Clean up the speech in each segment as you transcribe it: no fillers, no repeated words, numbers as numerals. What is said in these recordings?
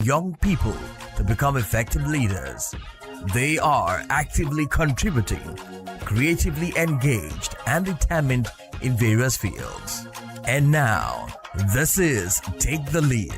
young people to become effective leaders. They are actively contributing, creatively engaged, and determined in various fields. And now, this is Take the Lead.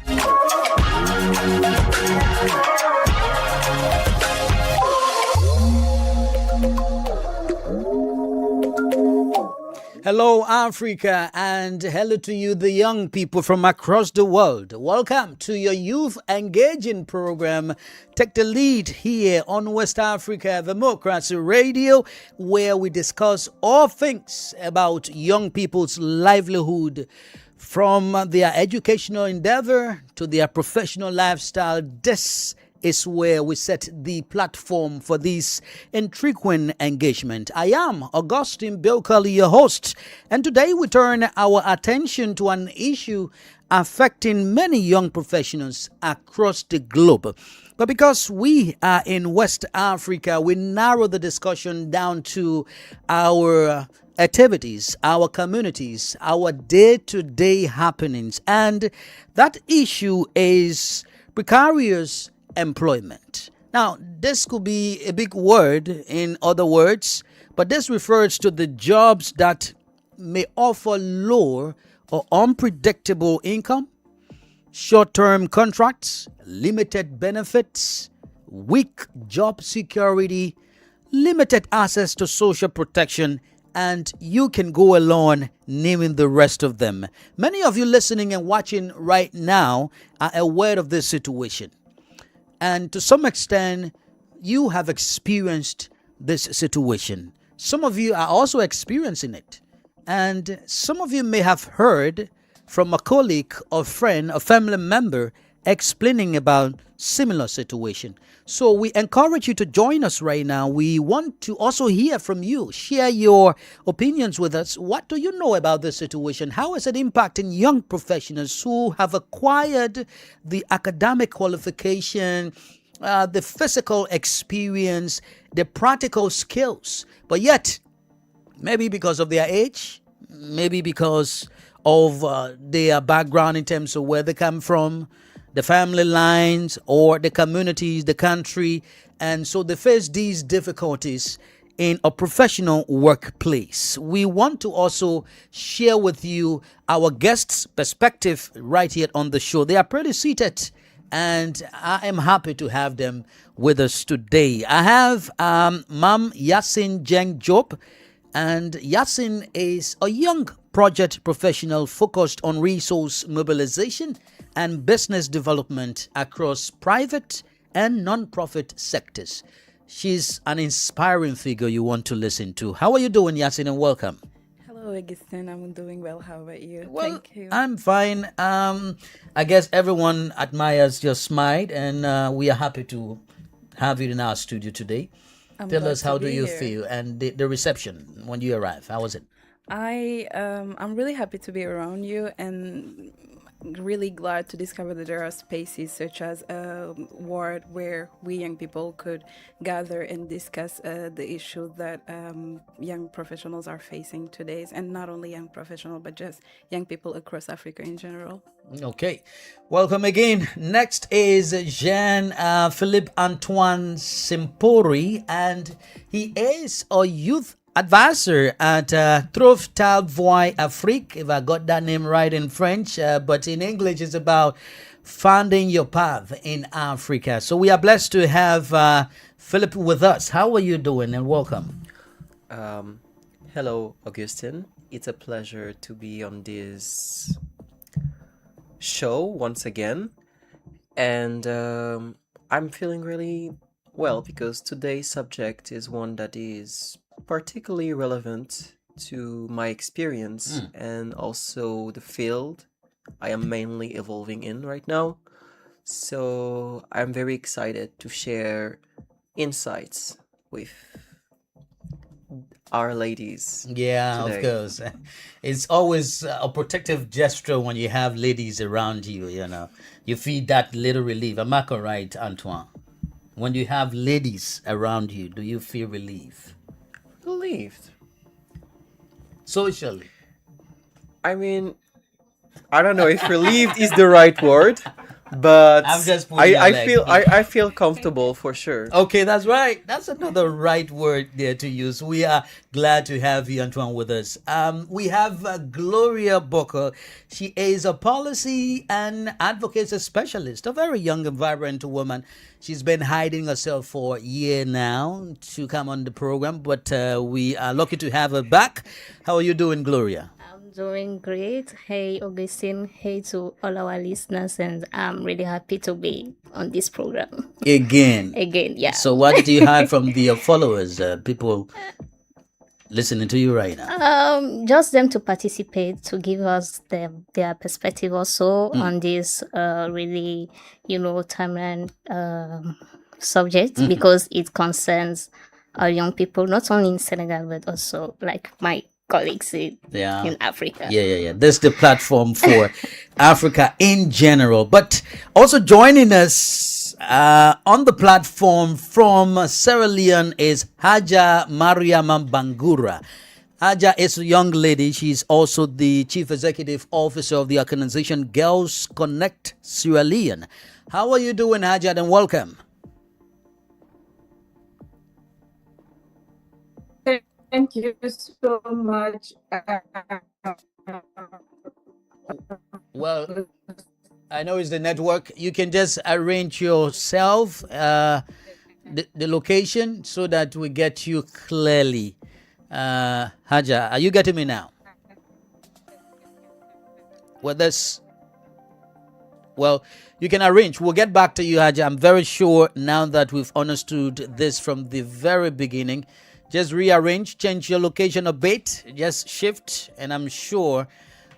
Hello, Africa, and hello to you, the young people from across the world. Welcome to your youth engaging program, Take the Lead, here on West Africa Democracy Radio, where we discuss all things about young people's livelihood, from their educational endeavor to their professional lifestyle. This is where we set the platform for this intriguing engagement. I am Augustine Bilkali, your host, and today we turn our attention to an issue affecting many young professionals across the globe. But because we are in West Africa, we narrow the discussion down to our activities, our communities, our day-to-day happenings, and that issue is precarious employment. Now, this could be a big word, in other words, but this refers to the jobs that may offer low or unpredictable income, short-term contracts, limited benefits, weak job security, limited access to social protection, and you can go along naming the rest of them. Many of you listening and watching right now are aware of this situation. And to some extent, you have experienced this situation. Some of you are also experiencing it. And some of you may have heard from a colleague or friend or family member explaining about similar situation. So we encourage you to join us right now. We want to also hear from you. Share your opinions with us. What do you know about this situation? How is it impacting young professionals who have acquired the academic qualification, the physical experience, the practical skills, but yet maybe because of their age, maybe because of their background in terms of where they come from, the family lines, or the communities, the country, and so they face these difficulties in a professional workplace. We want to also share with you our guests' perspective right here on the show. They are pretty seated, and I am happy to have them with us today. I have Mam Yasin Jeng Job, and Yasin is a young project professional focused on resource mobilization and business development across private and non-profit sectors. She's an inspiring figure you want to listen to. How are you doing, Yasin, and welcome? Hello, Augustine. I'm doing well. How about you? Well, Thank you. I'm fine. I guess everyone admires your smile, and we are happy to have you in our studio today. I'm Tell glad us, to how do be you here. feel and the reception when you arrive? How was it? I'm really happy to be around you and really glad to discover that there are spaces such as a ward where we young people could gather and discuss the issue that young professionals are facing today, and not only young professionals but just young people across Africa in general. Okay, welcome again. Next is Jean-Philippe Antoine Simpori, and he is a youth advisor at Trouve ta voie Afrique, if I got that name right in French, but in English it's about finding your path in Africa. So we are blessed to have Philip with us. How are you doing, and welcome? Hello, Augustine. It's a pleasure to be on this show once again. And I'm feeling really well because today's subject is one that is particularly relevant to my experience and also the field I am mainly evolving in right now. So I'm very excited to share insights with our ladies Yeah, of today. course. It's always a protective gesture when you have ladies around you, you know. You feel that little relief. Am I correct, Antoine? When you have ladies around you, do you feel relief? Relieved. Socially. I mean, I don't know if relieved is the right word, but I'm just pulling your I leg. feel I feel comfortable for sure. Okay, that's right. That's another right word there to use. We are glad to have you, Antoine, with us. We have Gloria Booker. She is a policy and advocacy specialist, a very young and vibrant woman. She's been hiding herself for a year now to come on the program, but we are lucky to have her back. How are you doing, Gloria? I'm doing great. Hey, Augustine. Hey to all our listeners, and I'm really happy to be on this program Again. again. Yeah. So, what did you hide from the followers, people listening to you right now? Just them to participate, to give us their perspective also on this really, timeline subject because it concerns our young people, not only in Senegal but also like my colleagues in Africa. Yeah. This is the platform for Africa in general. But also joining us on the platform from Sierra Leone is Haja Mariam Bangura. Haja is a young lady. She's also the Chief Executive Officer of the organization Girls Connect Sierra Leone. How are you doing, Haja, and welcome? Thank you so much. Well, I know it's the network. You can just arrange yourself, the location, so that we get you clearly. Haja, are you getting me now? Well, you can arrange. We'll get back to you, Haja. I'm very sure now that we've understood this from the very beginning. Just rearrange, change your location a bit, just shift, and I'm sure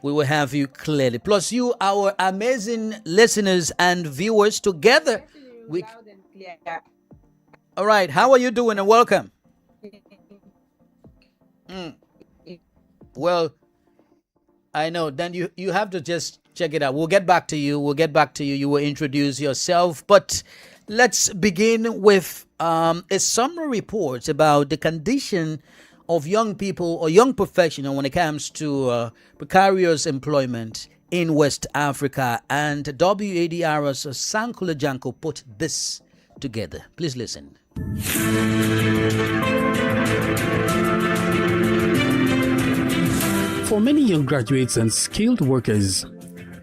we will have you clearly. Plus, you, our amazing listeners and viewers, together. All right, how are you doing and welcome? Well, I know. Then you have to just check it out. We'll get back to you. You will introduce yourself. But let's begin with a summary report about the condition of young people or young professionals when it comes to precarious employment in West Africa. And WADR's Sankula Janko put this together. Please listen. For many young graduates and skilled workers,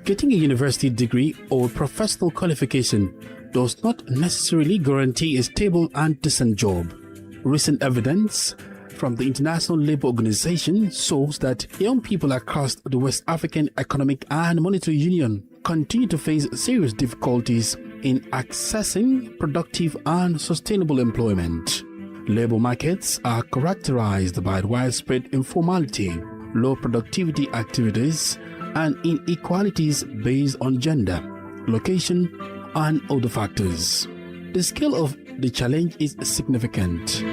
getting a university degree or professional qualification does not necessarily guarantee a stable and decent job. Recent evidence from the International Labour Organization shows that young people across the West African Economic and Monetary Union continue to face serious difficulties in accessing productive and sustainable employment. Labour markets are characterized by widespread informality, low productivity activities, and inequalities based on gender, location, and other factors. The scale of the challenge is significant.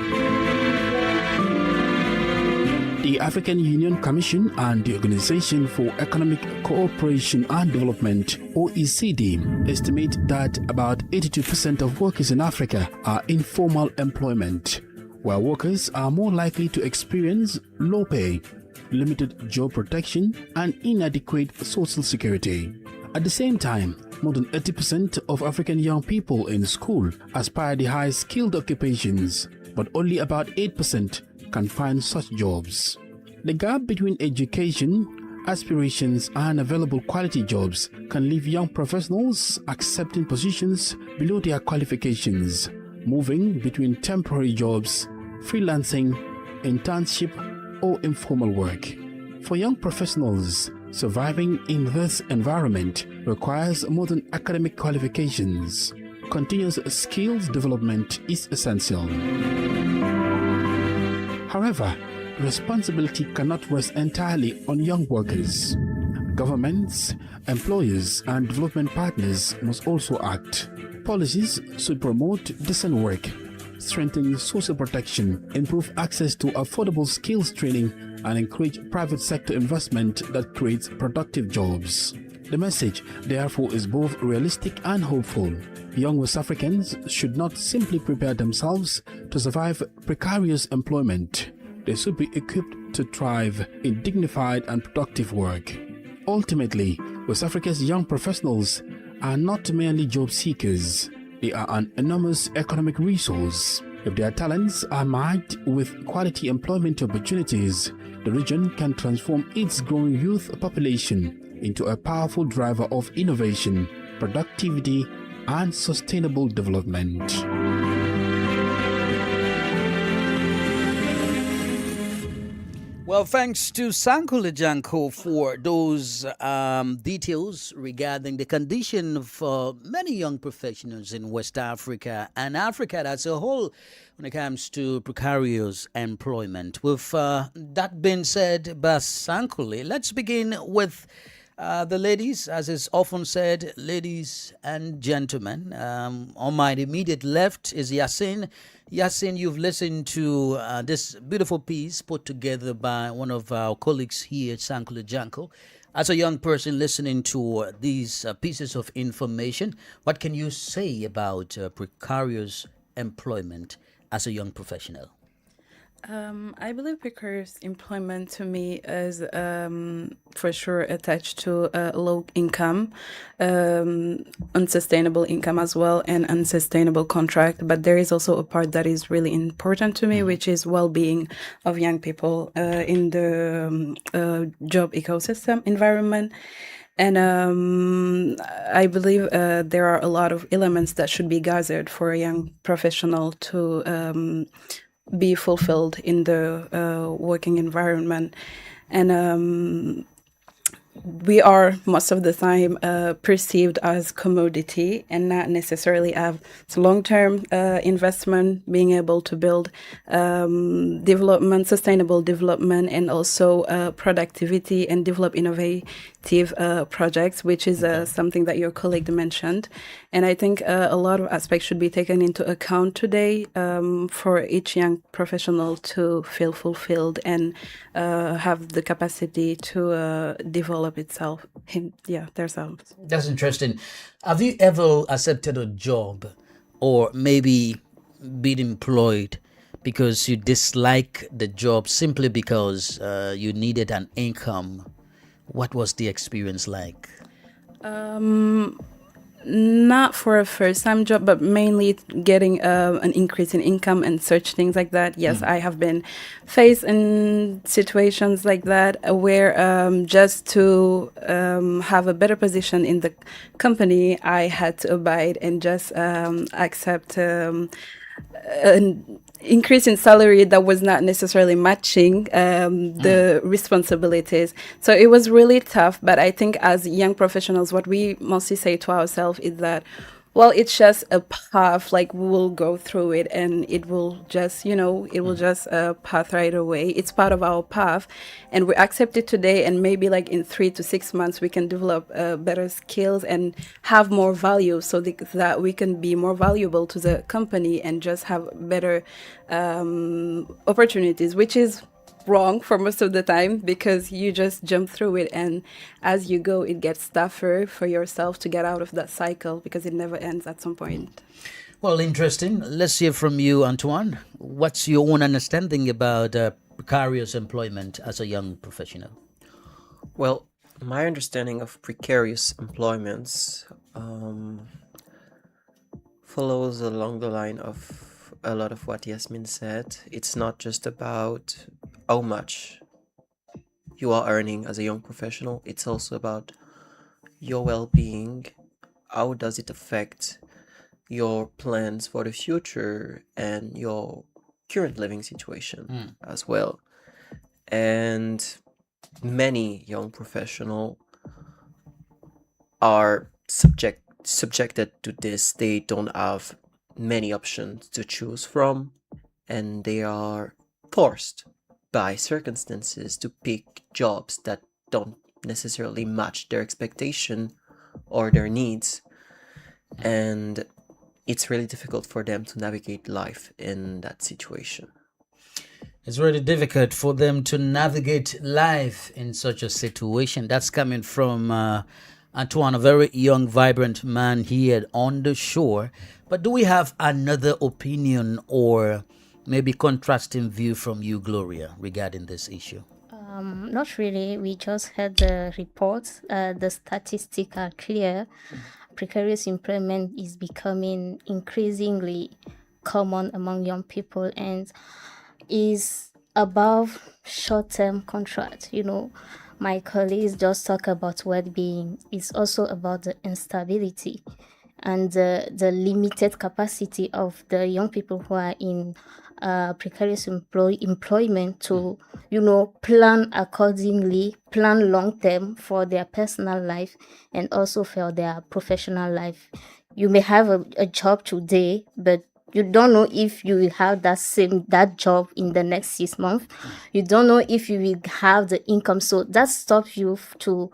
The African Union Commission and the Organization for Economic Cooperation and Development, OECD, estimate that about 82% of workers in Africa are in formal employment, where workers are more likely to experience low pay, limited job protection, and inadequate social security. At the same time, more than 80% of African young people in school aspire to high-skilled occupations, but only about 8% can find such jobs. The gap between education, aspirations, and available quality jobs can leave young professionals accepting positions below their qualifications, moving between temporary jobs, freelancing, internship, or informal work. For young professionals, surviving in this environment requires more than academic qualifications. Continuous skills development is essential. However, responsibility cannot rest entirely on young workers. Governments, employers, and development partners must also act. Policies should promote decent work, strengthen social protection, improve access to affordable skills training, and encourage private sector investment that creates productive jobs. The message, therefore, is both realistic and hopeful. Young West Africans should not simply prepare themselves to survive precarious employment. They should be equipped to thrive in dignified and productive work. Ultimately, West Africa's young professionals are not merely job seekers, they are an enormous economic resource. If their talents are matched with quality employment opportunities, the region can transform its growing youth population into a powerful driver of innovation, productivity, and sustainable development. Well, thanks to Sankule Janko for those details regarding the condition for many young professionals in West Africa and Africa as a whole when it comes to precarious employment. With that being said by Sankule, let's begin with the ladies, as is often said, ladies and gentlemen. On my immediate left is Yasin. Yasin, you've listened to this beautiful piece put together by one of our colleagues here at Sankule Janko. As a young person listening to these pieces of information, what can you say about precarious employment as a young professional? I believe precarious employment to me is for sure attached to low income, unsustainable income as well, and unsustainable contract. But there is also a part that is really important to me, which is well-being of young people in the job ecosystem environment. And I believe there are a lot of elements that should be gathered for a young professional to be fulfilled in the working environment. And we are most of the time perceived as commodity and not necessarily have long-term investment, being able to build development, sustainable development, and also productivity and develop innovative projects, which is something that your colleague mentioned. And I think a lot of aspects should be taken into account today for each young professional to feel fulfilled and have the capacity to develop itself. Themselves. That's interesting. Have you ever accepted a job or maybe been employed because you dislike the job simply because you needed an income? What was the experience like? Not for a first-time job, but mainly getting an increase in income and such things like that. Yes, I have been faced in situations like that where just to have a better position in the company, I had to abide and just accept an increase in salary that was not necessarily matching the responsibilities. So it was really tough. But I think as young professionals, what we mostly say to ourselves is that, well, it's just a path, like we will go through it and it will just, it will just path right away. It's part of our path and we accept it today, and maybe like in 3 to 6 months, we can develop better skills and have more value so that we can be more valuable to the company and just have better opportunities, which is wrong for most of the time because you just jump through it, and as you go it gets tougher for yourself to get out of that cycle because it never ends at some point. Well, interesting. Let's hear from you, Antoine. What's your own understanding about precarious employment as a young professional? Well, my understanding of precarious employments follows along the line of a lot of what Yasmin said. It's not just about how much you are earning as a young professional. It's also about your well-being. How does it affect your plans for the future and your current living situation as well? And many young professionals are subjected to this. They don't have many options to choose from, and they are forced by circumstances to pick jobs that don't necessarily match their expectation or their needs, and it's really difficult for them to navigate life in that situation. It's really difficult for them to navigate life in such a situation. That's coming from Antoine, a very young, vibrant man here on the shore. But do we have another opinion or maybe contrasting view from you, Gloria, regarding this issue? Not really. We just heard the reports. The statistics are clear. precarious employment is becoming increasingly common among young people and is above short-term contract. My colleagues just talk about well-being. It's also about the instability and the limited capacity of the young people who are in precarious employment to, plan accordingly, plan long-term for their personal life and also for their professional life. You may have a job today, but you don't know if you will have that job in the next 6 months. You don't know if you will have the income. So that stops you to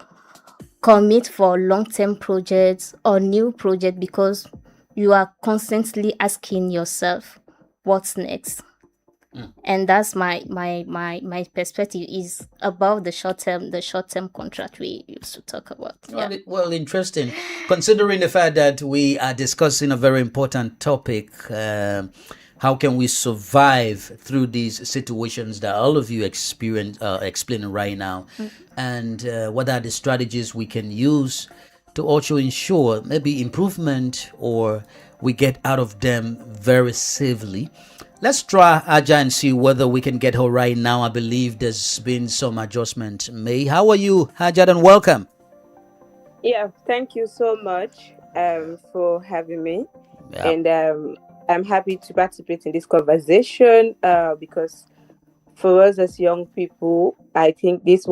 commit for long-term projects or new project because you are constantly asking yourself, what's next? And that's my perspective is about the short-term contract we used to talk about. Well, interesting. Considering the fact that we are discussing a very important topic, how can we survive through these situations that all of you explaining right now, and what are the strategies we can use to also ensure maybe improvement or we get out of them very safely. Let's try Aja and see whether we can get her right now. I believe there's been some adjustment made. How are you, Aja, and welcome. Yeah, thank you so much for having me. Yeah. And I'm happy to participate in this conversation because for us as young people, I think this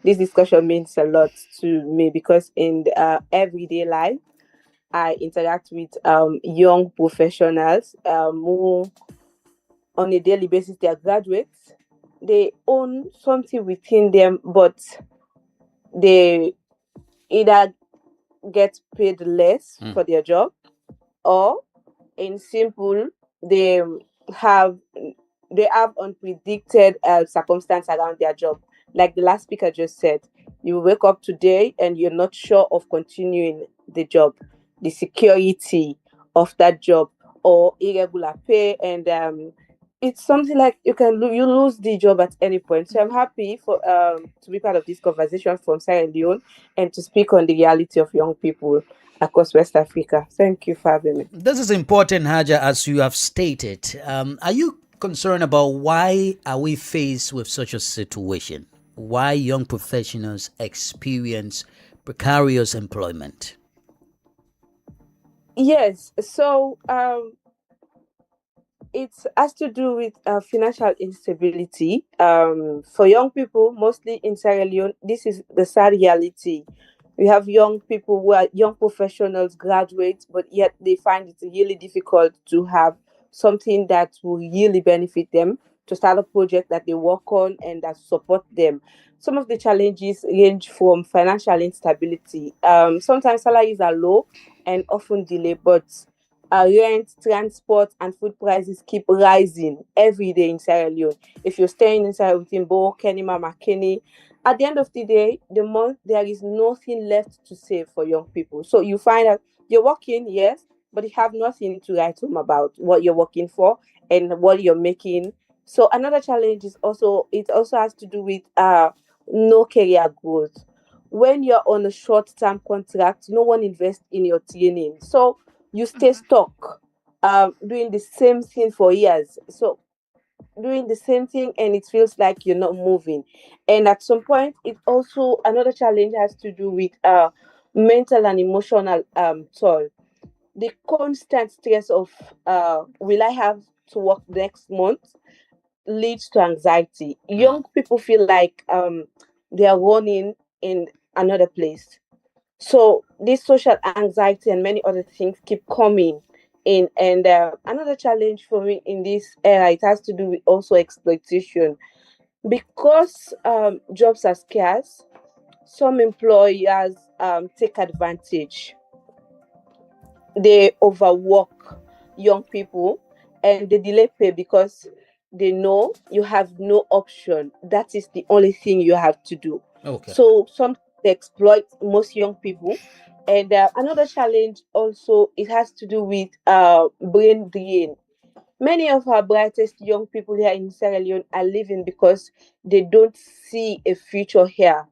discussion means a lot to me because in everyday life, I interact with young professionals who, on a daily basis, they are graduates. They own something within them, but they either get paid less for their job, or in simple, they have unpredicted circumstance around their job. Like the last speaker just said, you wake up today and you're not sure of continuing the job, the security of that job, or irregular pay, and it's something like you lose the job at any point. So I'm happy to be part of this conversation from Sierra Leone and to speak on the reality of young people across West Africa. Thank you for having me. This is important, Haja, as you have stated. Are you concerned about why are we faced with such a situation? Why young professionals experience precarious employment? Yes, so it has to do with financial instability. For young people, mostly in Sierra Leone, this is the sad reality. We have young people who are young professionals, graduates, but yet they find it really difficult to have something that will really benefit them, to start a project that they work on and that support them. Some of the challenges range from financial instability. Sometimes salaries are low and often delayed, but rent, transport, and food prices keep rising every day in Sierra Leone. If you're staying inside within Bo, Kenima, Makeni, at the end of the day, the month, there is nothing left to save for young people. So you find out you're working, yes, but you have nothing to write home about what you're working for and what you're making. So another challenge is it also has to do with no career growth. When you're on a short-term contract, no one invests in your training. So you stay stuck doing the same thing for years. So doing the same thing and it feels like you're not moving. And at some point, it also another challenge has to do with mental and emotional toll. The constant stress of will I have to work next month leads to anxiety. Young people feel like they are running in another place. So this social anxiety and many other things keep coming in. And another challenge for me in this era, it has to do with also exploitation. Because jobs are scarce, some employers take advantage. They overwork young people and they delay pay because they know you have no option. That is the only thing you have to do. Okay. So some exploit most young people. And another challenge also, it has to do with brain drain. Many of our brightest young people here in Sierra Leone are leaving because they don't see a future here.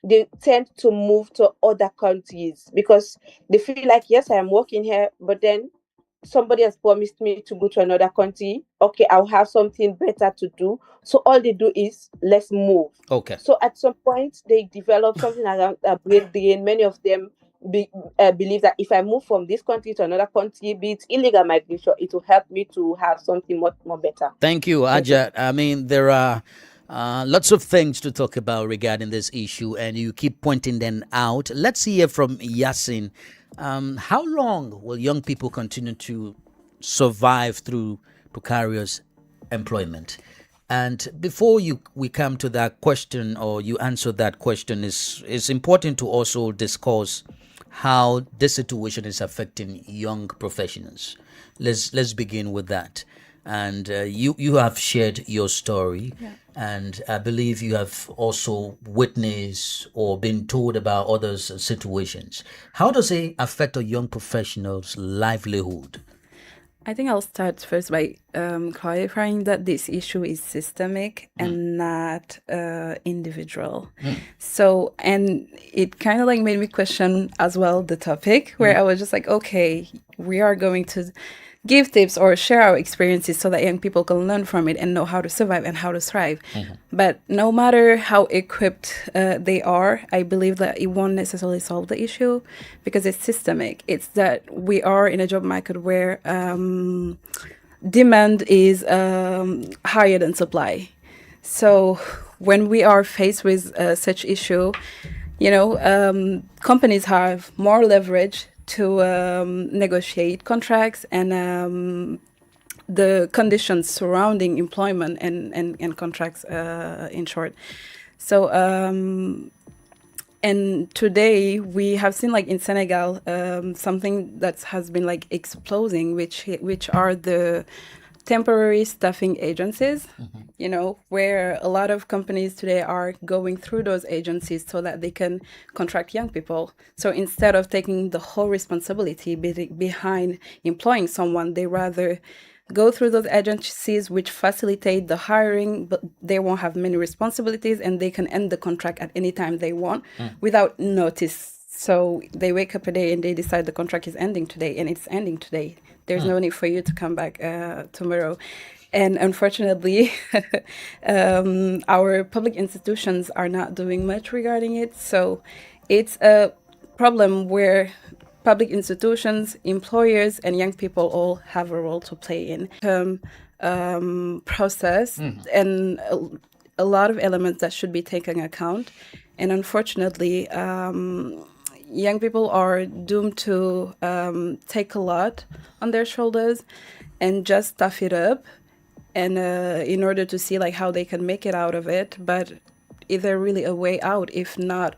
they tend to move to other countries because they feel like, yes, I am working here, but then somebody has promised me to go to another country. Okay, I'll have something better to do. So all they do is, let's move. Okay. So at some point, they develop something around brain drain. Many of them believe that if I move from this country to another country, be it illegal migration, it will help me to have something much more better. Thank you, Ajat. I mean, there are lots of things to talk about regarding this issue, and you keep pointing them out. Let's hear from Yasin. How long will young people continue to survive through precarious employment? And before we come to that question, or you answer that question, it's important to also discuss how this situation is affecting young professionals. Let's begin with that. And you have shared your story, and I believe you have also witnessed or been told about others' situations. How does it affect a young professional's livelihood? I think I'll start first by clarifying that this issue is systemic and not individual. So, and it kind of like made me question as well the topic, where I was just like, okay, we are going to give tips or share our experiences so that young people can learn from it and know how to survive and how to thrive. But no matter how equipped they are, I believe that it won't necessarily solve the issue because it's systemic. It's that we are in a job market where demand is higher than supply. So when we are faced with such issue, companies have more leverage to negotiate contracts and the conditions surrounding employment and contracts, in short. So, and today we have seen, like in Senegal, something that has been like exploding, which are the temporary staffing agencies, where a lot of companies today are going through those agencies so that they can contract young people. So instead of taking the whole responsibility behind employing someone, they rather go through those agencies which facilitate the hiring, but they won't have many responsibilities and they can end the contract at any time they want without notice. So they wake up a day and they decide the contract is ending today, and it's ending today. There's no need for you to come back tomorrow. And unfortunately, our public institutions are not doing much regarding it. So it's a problem where public institutions, employers, and young people all have a role to play in process and a lot of elements that should be taken account. And unfortunately, young people are doomed to take a lot on their shoulders and just stuff it up, and in order to see like how they can make it out of it. But is there really a way out if not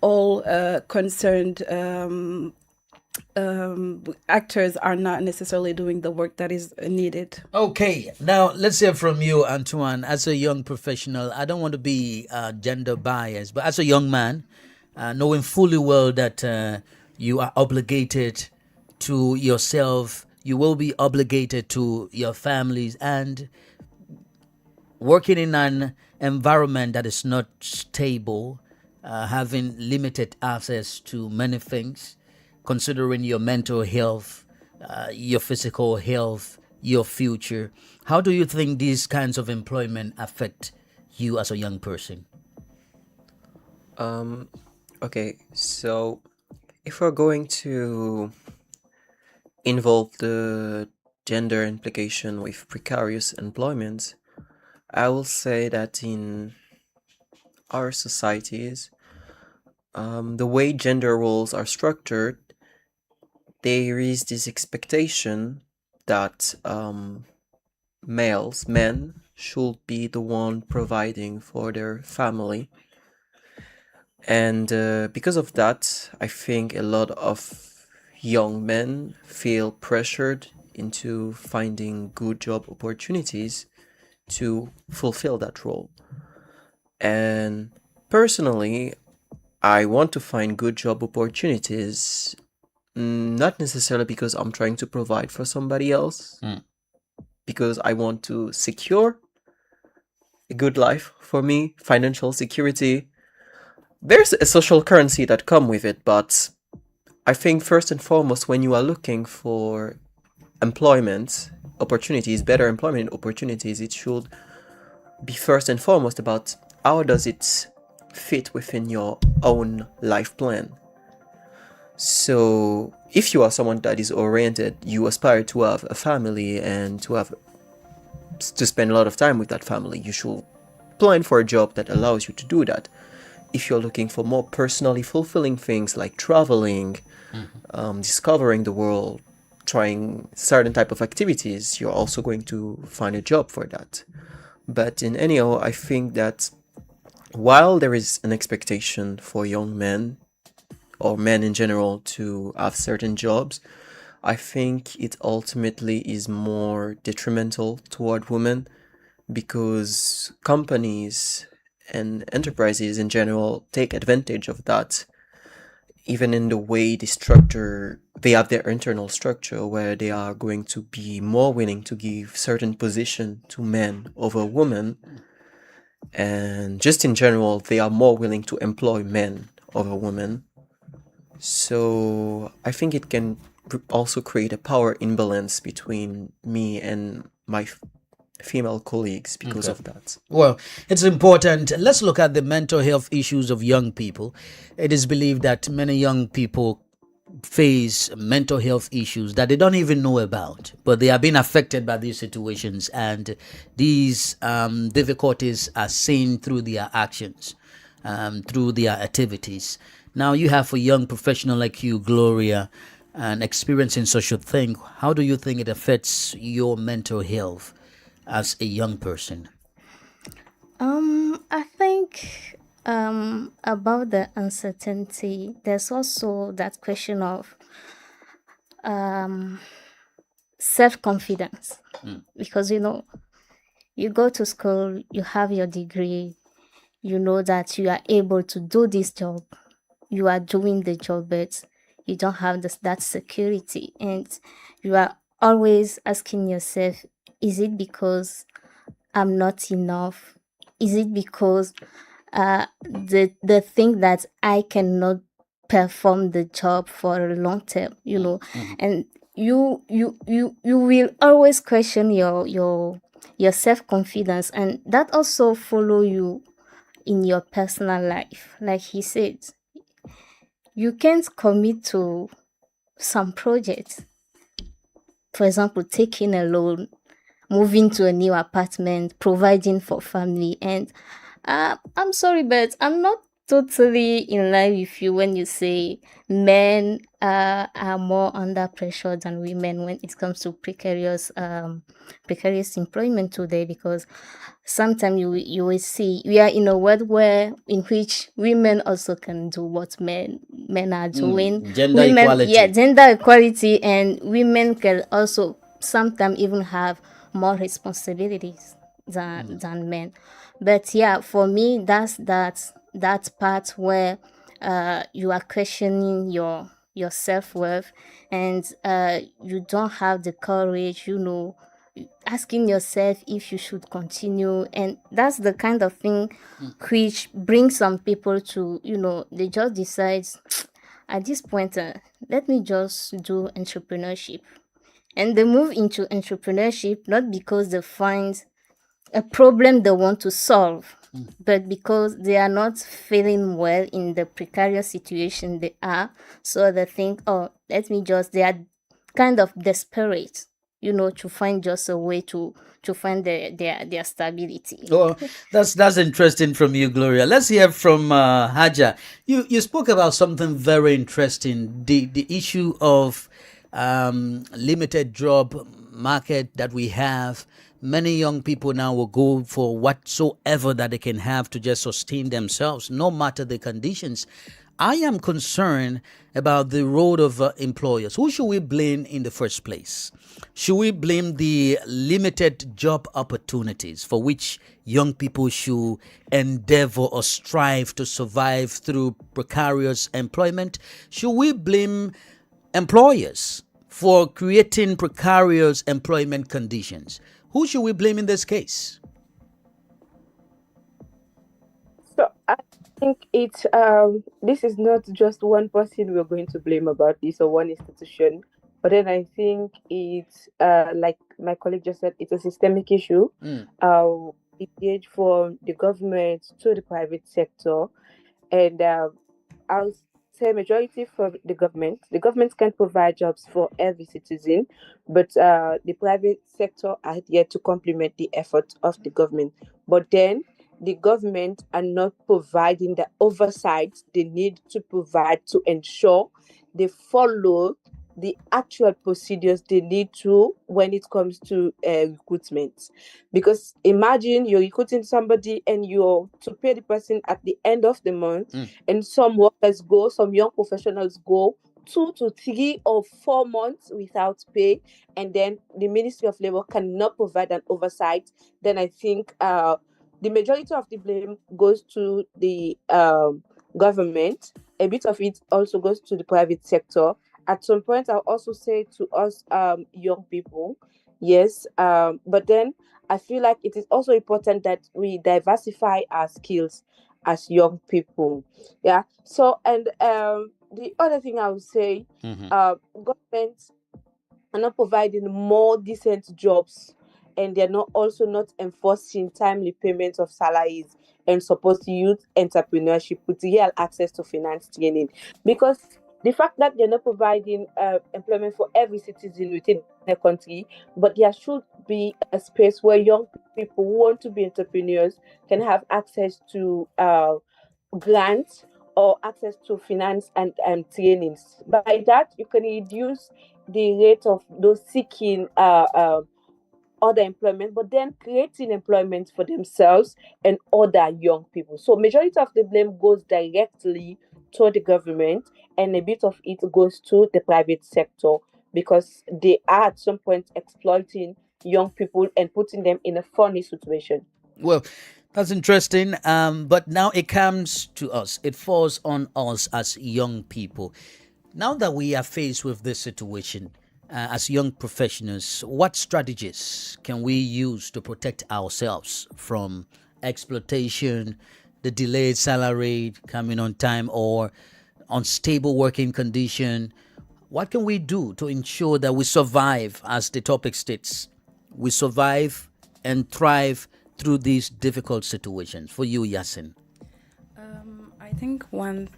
all concerned actors are not necessarily doing the work that is needed? Okay, now let's hear from you, Antoine. As a young professional, I don't want to be gender biased, but as a young man, knowing fully well that you are obligated to yourself, you will be obligated to your families, and working in an environment that is not stable, having limited access to many things, considering your mental health, your physical health, your future. How do you think these kinds of employment affect you as a young person? Okay, so if we're going to involve the gender implication with precarious employment, I will say that in our societies, the way gender roles are structured, there is this expectation that men should be the one providing for their family. And because of that, I think a lot of young men feel pressured into finding good job opportunities to fulfill that role. And personally, I want to find good job opportunities, not necessarily because I'm trying to provide for somebody else, because I want to secure a good life for me, financial security. there's a social currency that come with it, but I think first and foremost, when you are looking for employment opportunities, better employment opportunities, it should be first and foremost about how does it fit within your own life plan. So if you are someone that is oriented, you aspire to have a family and to spend a lot of time with that family, you should plan for a job that allows you to do that. If you're looking for more personally fulfilling things like traveling, discovering the world, trying certain type of activities, you're also going to find a job for that. But in anyhow, I think that while there is an expectation for young men or men in general to have certain jobs, I think it ultimately is more detrimental toward women, because companies and enterprises in general take advantage of that, even in the way they have their internal structure where they are going to be more willing to give certain position to men over women. And just in general, they are more willing to employ men over women. So I think it can also create a power imbalance between me and my female colleagues because of that. Well, it's important. Let's look at the mental health issues of young people. It is believed that many young people face mental health issues that they don't even know about, but they are being affected by these situations, and these difficulties are seen through their actions, through their activities. Now, you have a young professional like you, Gloria, and experiencing such a thing. How do you think it affects your mental health as a young person? I think about the uncertainty, there's also that question of self-confidence. Because, you go to school, you have your degree, you know that you are able to do this job, you are doing the job, but you don't have that security. And you are always asking yourself, is it because I'm not enough? Is it because the thing that I cannot perform the job for a long term, and you will always question your self-confidence, and that also follow you in your personal life. Like he said, you can't commit to some projects, for example, taking a loan, moving to a new apartment, providing for family. And I'm sorry, but I'm not totally in line with you when you say men are more under pressure than women when it comes to precarious employment today, because sometimes you will see we are in a world in which women also can do what men are doing. Gender equality. Yeah, gender equality, and women can also sometimes even have more responsibilities than men. But yeah, for me, that's that part where you are questioning your self-worth, and you don't have the courage, asking yourself if you should continue. And that's the kind of thing which brings some people to, they just decide at this point, let me just do entrepreneurship. And they move into entrepreneurship not because they find a problem they want to solve, but because they are not feeling well in the precarious situation they are. So they think, they are kind of desperate, to find just a way to find their stability. Oh, that's interesting from you, Gloria. Let's hear from Haja. You spoke about something very interesting, the issue of limited job market that we have. Many young people now will go for whatsoever that they can have to just sustain themselves, no matter the conditions. I am concerned about the role of employers. Who should we blame in the first place? Should we blame the limited job opportunities for which young people should endeavor or strive to survive through precarious employment? Should we blame employers for creating precarious employment conditions? Who should we blame in this case? So think it's this is not just one person we're going to blame about this or one institution, but then I think it's like my colleague just said, it's a systemic issue. It engage from the government to the private sector, and I'll say majority for the government. The government can provide jobs for every citizen, but the private sector are yet to complement the effort of the government. But then the government are not providing the oversight they need to provide to ensure they follow the actual procedures they need to when it comes to recruitment. Because imagine you're recruiting somebody and you're to pay the person at the end of the month, and some workers go, some young professionals go 2 to 3 or 4 months without pay, and then the Ministry of Labor cannot provide an oversight. Then I think the majority of the blame goes to the government. A bit of it also goes to the private sector. At some point, I'll also say to us, young people, yes, but then I feel like it is also important that we diversify our skills as young people. Yeah. So, and the other thing I would say, governments are not providing more decent jobs, and they're not enforcing timely payments of salaries and support youth entrepreneurship with real access to finance training. Because the fact that they're not providing employment for every citizen within the country, but there should be a space where young people who want to be entrepreneurs can have access to grants or access to finance and trainings. By that, you can reduce the rate of those seeking other employment, but then creating employment for themselves and other young people. So majority of the blame goes directly to the government, and a bit of it goes to the private sector, because they are at some point exploiting young people and putting them in a funny situation. Well, that's interesting. But now it comes to us. It falls on us as young people. Now that we are faced with this situation, as young professionals, what strategies can we use to protect ourselves from exploitation, the delayed salary coming on time, or unstable working condition? What can we do to ensure that we survive, as the topic states, we survive and thrive through these difficult situations? For you, Yasin. I think one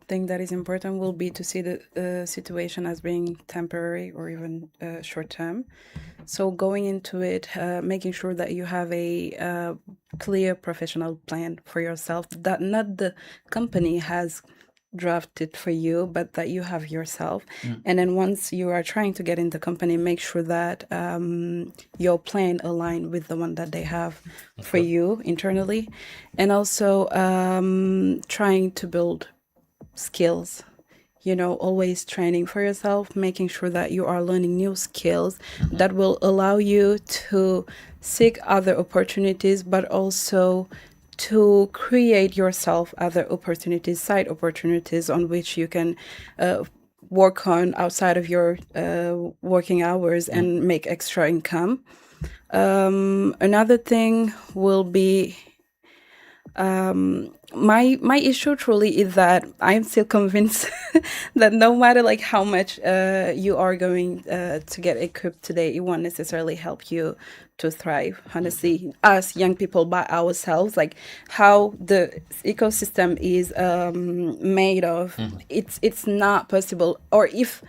thing that is important will be to see the situation as being temporary or even short term. So going into it, making sure that you have a clear professional plan for yourself, that not the company has drafted for you, but that you have yourself. And then once you are trying to get in the company, make sure that your plan align with the one that they have for you internally. And also trying to build skills, always training for yourself, making sure that you are learning new skills that will allow you to seek other opportunities, but also to create yourself other opportunities, side opportunities on which you can work on outside of your working hours and make extra income. Another thing will be my issue truly is that I'm still convinced that no matter like how much you are going to get equipped today, it won't necessarily help you to thrive. Honestly, as young people by ourselves, like how the ecosystem is made of, it's not possible. Or if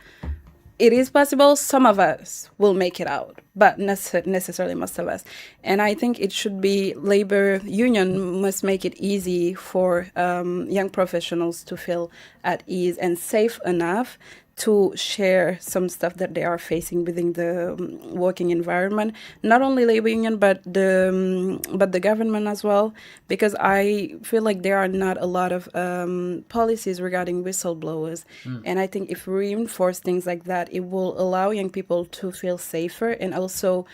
it is possible, some of us will make it out, but necessarily most of us. And I think it should be labor union must make it easy for young professionals to feel at ease and safe enough to share some stuff that they are facing within the working environment. Not only labor union, but the government as well, because I feel like there are not a lot of policies regarding whistleblowers. And I think if we reinforce things like that, it will allow young people to feel safer and also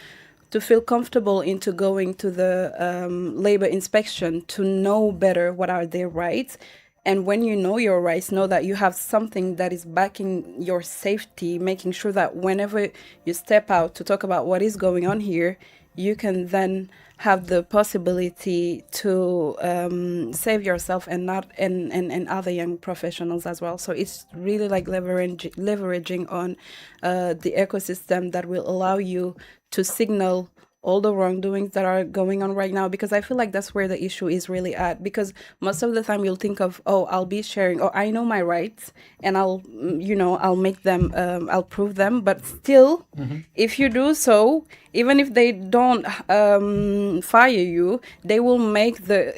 to feel comfortable into going to the labor inspection to know better what are their rights. And when you know your rights, know that you have something that is backing your safety, making sure that whenever you step out to talk about what is going on here, you can then have the possibility to save yourself and not and other young professionals as well. So it's really like leveraging on the ecosystem that will allow you to signal all the wrongdoings that are going on right now, because I feel like that's where the issue is really at. Because most of the time you'll think of, oh, I'll be sharing, or I know my rights and I'll make them, I'll prove them. But still, if you do so, even if they don't fire you, they will make the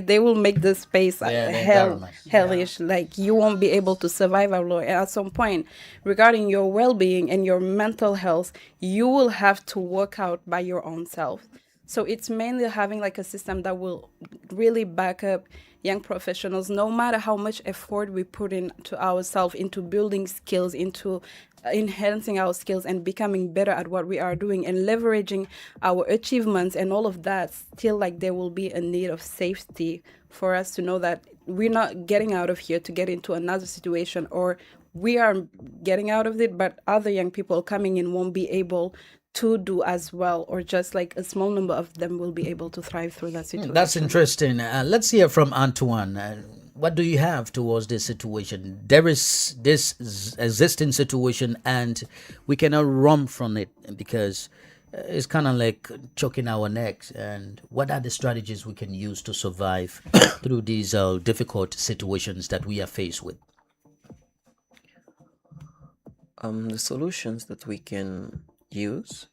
they will make the space hellish. Like you won't be able to survive alone. And at some point, regarding your well-being and your mental health, you will have to work out by your own self. So it's mainly having like a system that will really back up young professionals, no matter how much effort we put into ourselves, into building skills, into enhancing our skills and becoming better at what we are doing and leveraging our achievements and all of that. Still, like, there will be a need of safety for us to know that we're not getting out of here to get into another situation, or we are getting out of it, but other young people coming in won't be able to do as well, or just like a small number of them will be able to thrive through that situation. That's interesting. Let's hear from Antoine. What do you have towards this situation? There is this existing situation and we cannot run from it because it's kind of like choking our necks. And what are the strategies we can use to survive through these difficult situations that we are faced with? The solutions that we can use,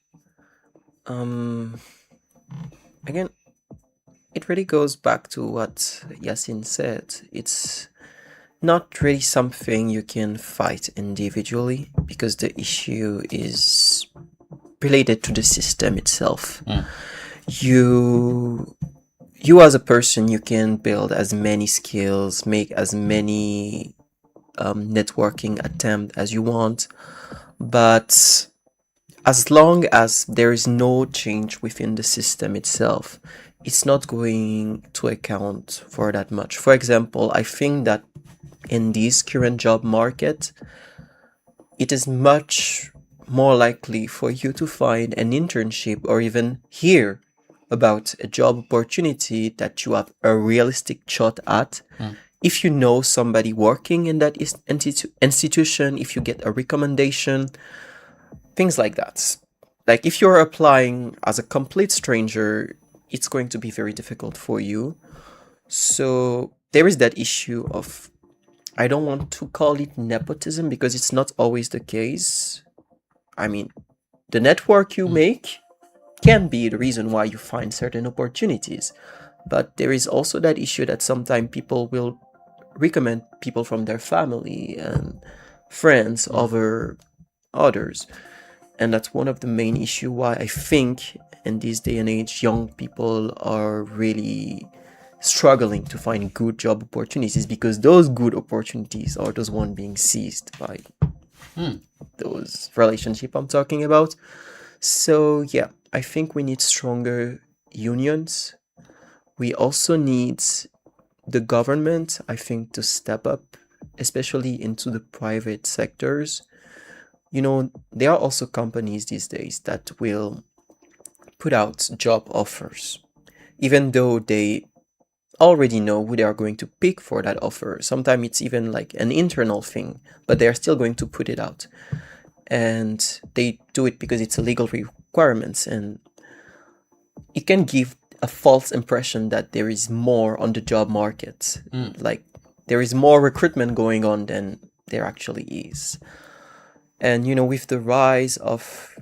again, it really goes back to what Yasin said. It's not really something you can fight individually because the issue is related to the system itself. You as a person, you can build as many skills, make as many networking attempt as you want, but as long as there is no change within the system itself, it's not going to account for that much. For example, I think that in this current job market, it is much more likely for you to find an internship or even hear about a job opportunity that you have a realistic shot at if you know somebody working in that institution, if you get a recommendation, things like that. Like if you're applying as a complete stranger, it's going to be very difficult for you. So there is that issue of, I don't want to call it nepotism because it's not always the case. I mean, the network you make can be the reason why you find certain opportunities. But there is also that issue that sometimes people will recommend people from their family and friends over others. And that's one of the main issue why I think in this day and age, young people are really struggling to find good job opportunities, because those good opportunities are those ones being seized by those relationship I'm talking about. So yeah, I think we need stronger unions. We also need the government, I think, to step up, especially into the private sectors. You know, there are also companies these days that will put out job offers, even though they already know who they are going to pick for that offer. Sometimes it's even like an internal thing, but they're still going to put it out. And they do it because it's a legal requirements, and it can give a false impression that there is more on the job market. Like there is more recruitment going on than there actually is. And, you know, with the rise of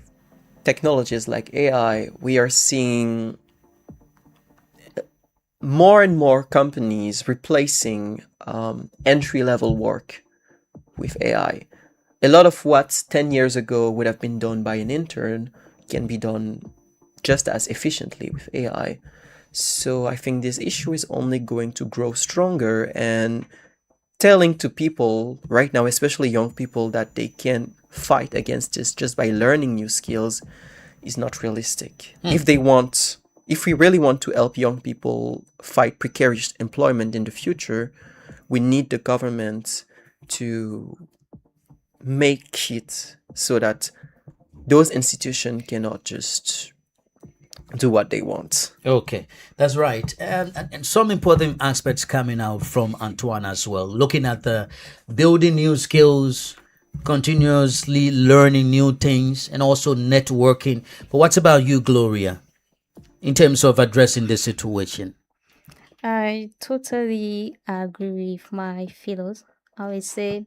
technologies like AI, we are seeing more and more companies replacing entry-level work with AI. A lot of what 10 years ago would have been done by an intern can be done just as efficiently with AI. So I think this issue is only going to grow stronger, and telling to people right now, especially young people, that they can fight against this just by learning new skills is not realistic. If we really want to help young people fight precarious employment in the future, we need the government to make it so that those institutions cannot just do what they want. Okay, that's right. And some important aspects coming out from Antoine as well, looking at the building new skills, continuously learning new things, and also networking. But what's about you, Gloria, in terms of addressing this situation? I totally agree with my fellows. I would say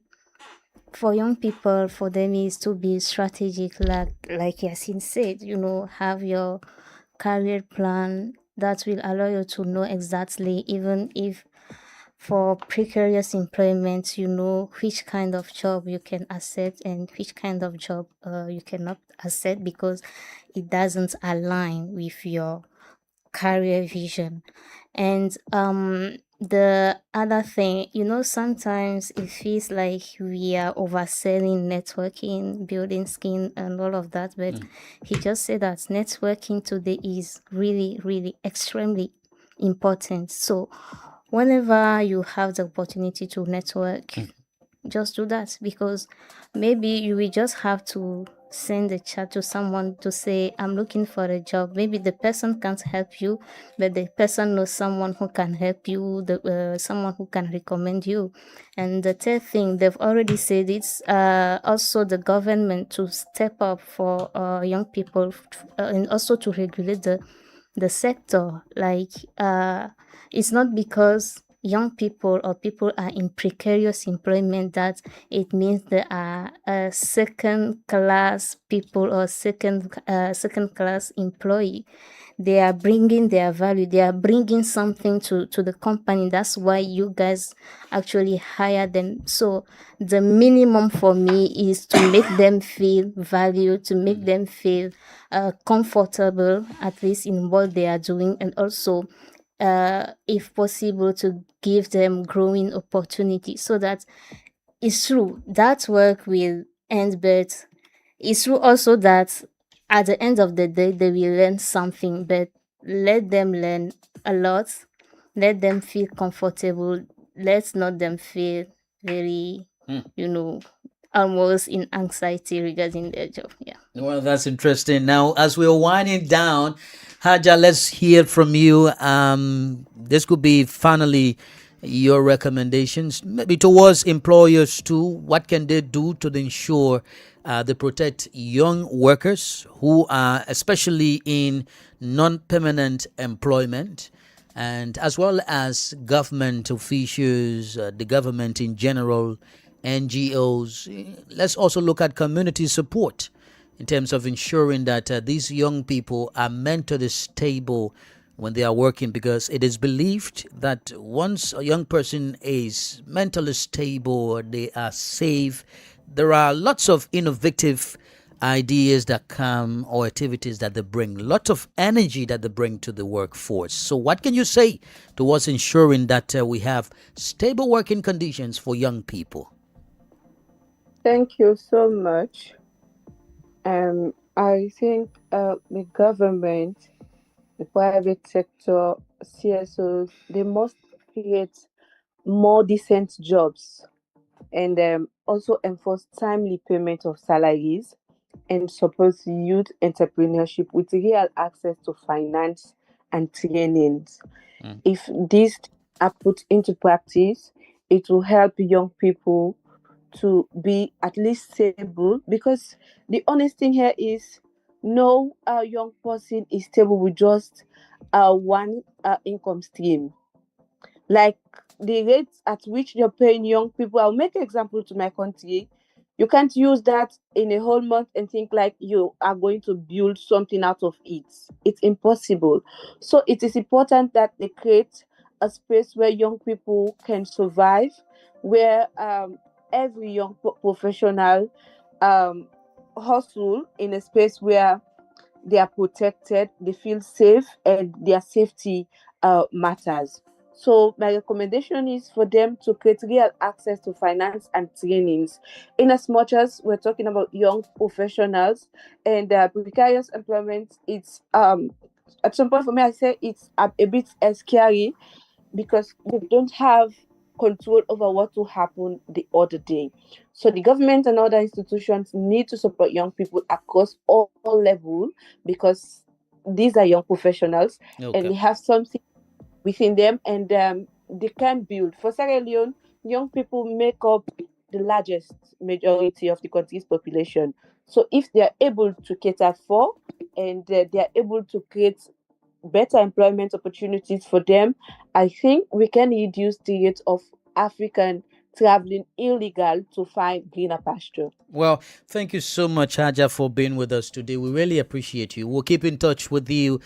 for young people, for them is to be strategic, like Yasin said, have your career plan that will allow you to know exactly, even if for precarious employment, which kind of job you can accept and which kind of job you cannot accept because it doesn't align with your career vision. And the other thing, sometimes it feels like we are overselling networking, building skin, and all of that. But he just said that networking today is really, really extremely important. So whenever you have the opportunity to network, just do that, because maybe you will just have to send a chat to someone to say, I'm looking for a job. Maybe the person can't help you, but the person knows someone who can help you, someone who can recommend you. And the third thing, they've already said, it's also the government to step up for young people, and also to regulate the sector. Like it's not because young people or people are in precarious employment that it means they are second class people or second class employee. They are bringing their value, they are bringing something to the company. That's why you guys actually hire them. So the minimum for me is to make them feel valued, to make them feel comfortable, at least in what they are doing, and also if possible to give them growing opportunity, so that it's true that work will end, but it's true also that at the end of the day they will learn something. But let them learn a lot, let them feel comfortable, let's not them feel very almost in anxiety regarding their job. Yeah. Well, that's interesting. Now, as we're winding down, Haja, let's hear from you. This could be finally your recommendations, maybe towards employers too. What can they do to ensure they protect young workers who are especially in non-permanent employment, and as well as government officials, the government in general, NGOs. Let's also look at community support in terms of ensuring that these young people are mentally stable when they are working, because it is believed that once a young person is mentally stable, they are safe. There are lots of innovative ideas that come, or activities that they bring, lots of energy that they bring to the workforce. So what can you say towards ensuring that we have stable working conditions for young people? Thank you so much. I think the government, the private sector, CSOs, they must create more decent jobs, and also enforce timely payment of salaries, and support youth entrepreneurship with real access to finance and trainings. If these are put into practice, it will help young people to be at least stable, because the honest thing here is no young person is stable with just one income stream. Like the rates at which you're paying young people, I'll make an example to my country. You can't use that in a whole month and think like you are going to build something out of it. It's impossible. So it is important that they create a space where young people can survive, where every young professional um, hustle in a space where they are protected, they feel safe, and their safety matters. So my recommendation is for them to create real access to finance and trainings. In as much as we're talking about young professionals and precarious employment, it's at some point for me I say it's a bit scary, because they don't have control over what will happen the other day. So the government and other institutions need to support young people across all levels, because these are young professionals, and Okay. they have something within them, and they can build. For Sierra Leone, young people make up the largest majority of the country's population. So if they are able to cater for, and they are able to create better employment opportunities for them, I think we can reduce the rate of African traveling illegal to find greener pasture. Well, thank you so much, Haja, for being with us today. We really appreciate you. We'll keep in touch with you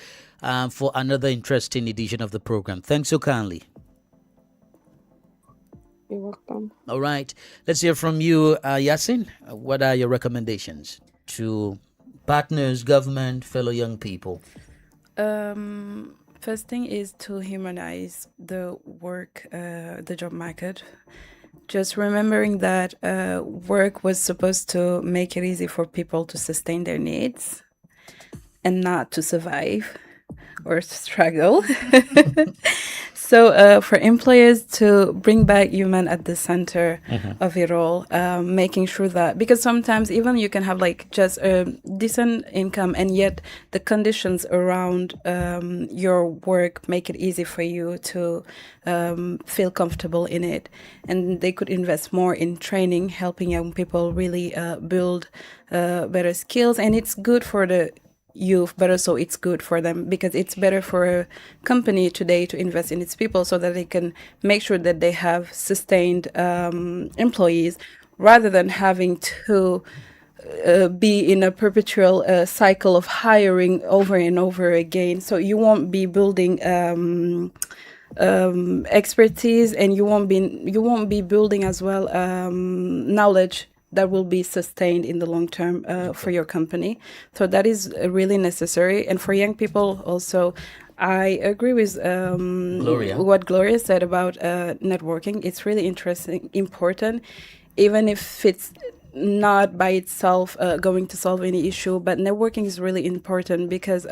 for another interesting edition of the program. Thanks so kindly. You're welcome. All right. Let's hear from you, Yasin. What are your recommendations to partners, government, fellow young people? First thing is to humanize the work, the job market. Just remembering that work was supposed to make it easy for people to sustain their needs and not to survive or struggle. So for employers to bring back human at the center of it all, making sure that, because sometimes even you can have like just a decent income and yet the conditions around your work make it easy for you to feel comfortable in it. And they could invest more in training, helping young people really build better skills. And it's good for the youth, but also it's good for them, because it's better for a company today to invest in its people so that they can make sure that they have sustained employees, rather than having to be in a perpetual cycle of hiring over and over again. So you won't be building expertise, and you won't be building as well knowledge that will be sustained in the long term for your company. So that is really necessary. And for young people also, I agree with what Gloria said about networking. It's really interesting, important, even if it's not by itself going to solve any issue, but networking is really important, because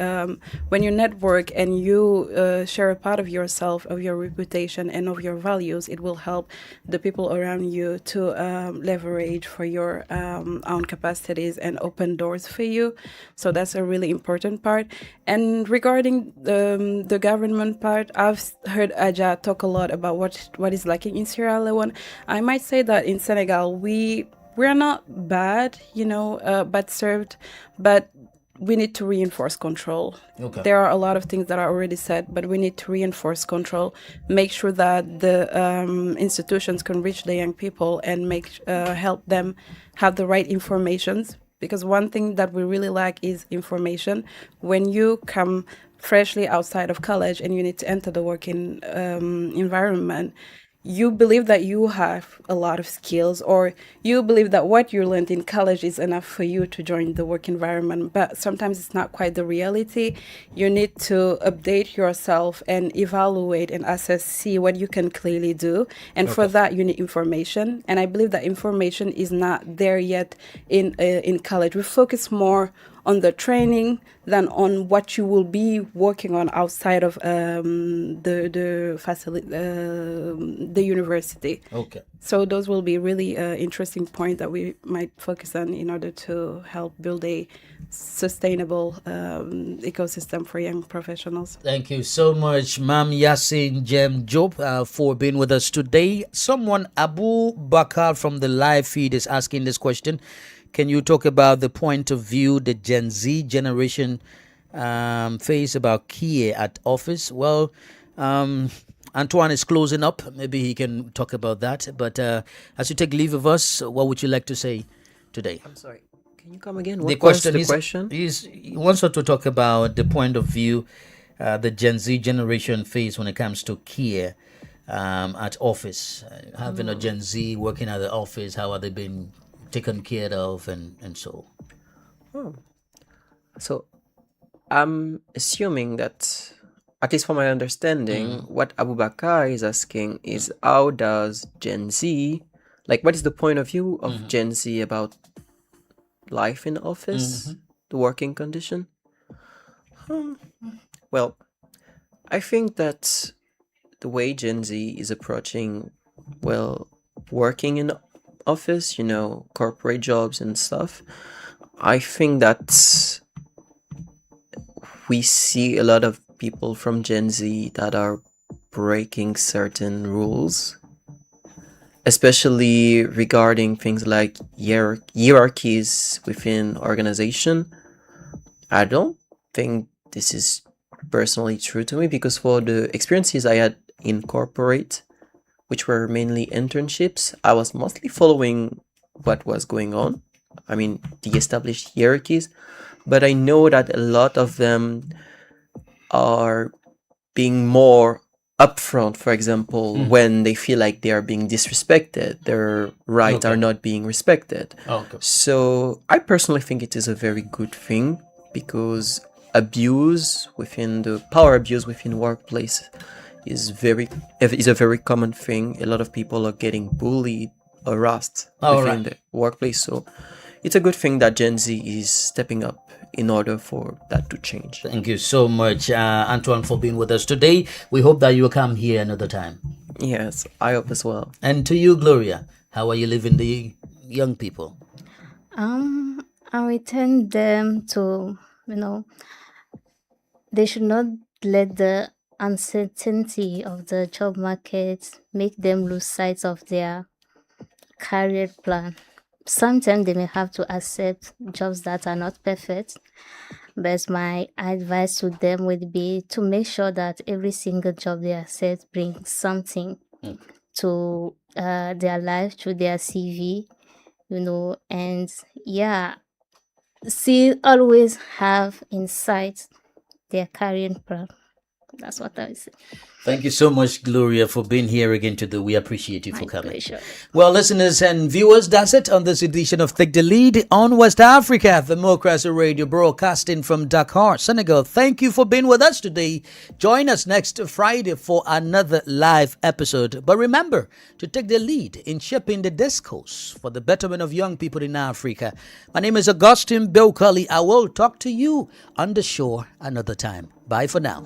when you network and you share a part of yourself, of your reputation and of your values, it will help the people around you to leverage for your own capacities and open doors for you. So that's a really important part. And regarding the government part, I've heard Aja talk a lot about what is lacking in Sierra Leone. I might say that in Senegal, we're not bad, but served, but we need to reinforce control. Okay. There are a lot of things that are already said, but we need to reinforce control, make sure that the institutions can reach the young people and help them have the right informations. Because one thing that we really lack is information. When you come freshly outside of college and you need to enter the working environment, you believe that you have a lot of skills, or you believe that what you learned in college is enough for you to join the work environment. But sometimes it's not quite the reality. You need to update yourself and evaluate and assess, see what you can clearly do. And for that, you need information. And I believe that information is not there yet in college. We focus more on the training than on what you will be working on outside of the facility, the university. Okay. So those will be really interesting points that we might focus on in order to help build a sustainable ecosystem for young professionals. Thank you so much, Ma'am Yasin Jem Job, for being with us today. Someone, Abu Bakar from the live feed, is asking this question. Can you talk about the point of view the Gen Z generation face about Kie at office? Well, Antoine is closing up. Maybe he can talk about that. But as you take leave of us, what would you like to say today? I'm sorry. Can you come again? The What was question the is, question? he wants us to talk about the point of view the Gen Z generation face when it comes to Kie at office. Having a Gen Z working at the office, how are they being taken care of and so. So I'm assuming that, at least from my understanding, what Abu Bakar is asking is, how does Gen Z, what is the point of view of Gen Z about life in office, the working condition? Well, I think that the way Gen Z is approaching, working in office, corporate jobs and stuff, I think that we see a lot of people from Gen Z that are breaking certain rules, especially regarding things like hierarchies within organization. I don't think this is personally true to me, because for the experiences I had in corporate, which were mainly internships, I was mostly following what was going on. I mean, the established hierarchies, but I know that a lot of them are being more upfront, for example, when they feel like they are being disrespected, their rights are not being respected. So I personally think it is a very good thing, because power abuse within workplace is a very common thing. A lot of people are getting bullied, harassed within the workplace. So it's a good thing that Gen Z is stepping up in order for that to change. Thank you so much, Antoine, for being with us today. We hope that you will come here another time. Yes, I hope as well. And to you, Gloria, how are you living the young people? I return them to, they should not let the uncertainty of the job market make them lose sight of their career plan. Sometimes they may have to accept jobs that are not perfect, but my advice to them would be to make sure that every single job they accept brings something to their life through their CV, and always have in sight their career plan. That's what I would say. Thank you so much, Gloria, for being here again today. We appreciate you for My coming. pleasure. Well, listeners and viewers, that's it on this edition of Take the Lead on West Africa, Democracy Radio, broadcasting from Dakar, Senegal. Thank you for being with us today. Join us next Friday for another live episode. But remember to take the lead in shaping the discourse for the betterment of young people in Africa. My name is Augustine Belkali. I will talk to you on the show another time. Bye for now.